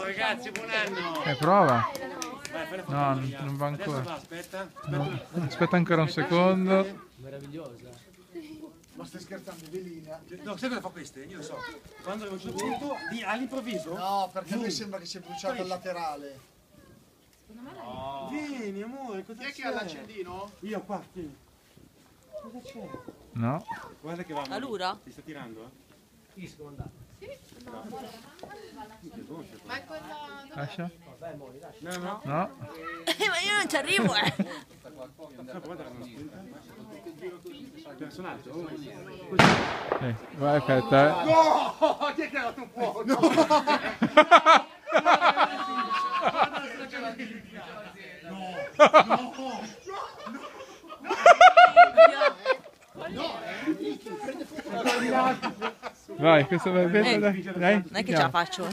Ragazzi, buon anno! Prova. Vai, fai la foto No, Maria. non va ancora. Adesso va, aspetta. No, aspetta ancora un secondo. Meravigliosa. Ma stai scherzando, velina? No, sai cosa fa queste? Io lo so. Quando avevo giù dentro, all'improvviso. No, perché a me sembra che si è bruciato il laterale. No. Vieni, amore, cosa c'è? Chi è che ha l'accendino? Io qua, tieni. Cosa c'è? No. Guarda che va. Allora? Ti sta tirando, eh? Chi si comandava? Ma è quella... Lascia? Vabbè, Moni, lascia. No, no. No. Ma io non ci arrivo, Personaggio. Vai, aspetta. No! Chi è che ha dato fuoco? No! Vai, questo va bene, dai. Non è che ce la faccio.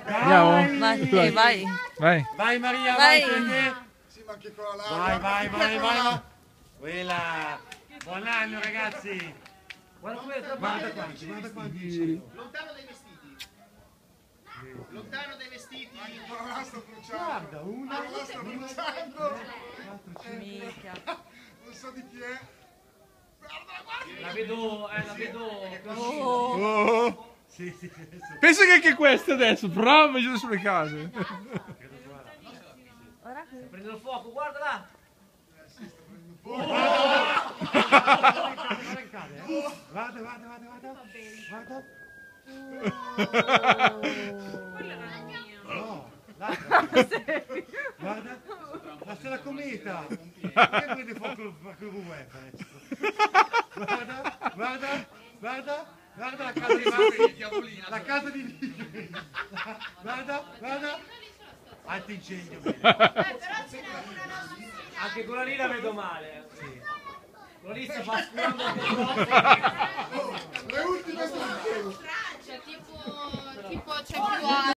Andiamo? Vai, vai. Vai. Vai Maria, Vai. vai. Vai. Sì, ma anche con la laurea. Vai. Quella. Buon anno ragazzi. Guarda qua, Guarda quanti. Lontano dai vestiti. Lontano dai vestiti. Ancora là sto bruciando. Guarda, una. Ancora là sto bruciando. Mica. Non so di chi è. la vedo, la vedo. Oh. Sì, adesso. Pensa che anche questo adesso, proviamo sulle case. Prendono fuoco, guarda là. Guarda. No, guarda, lascia la cometa. Perché prende fuoco il web adesso? Guarda la casa di Marco, la casa di Nick. Guarda. Alto incendio. Anche quella lì la vedo male. Sì. Quella lì sta basculando.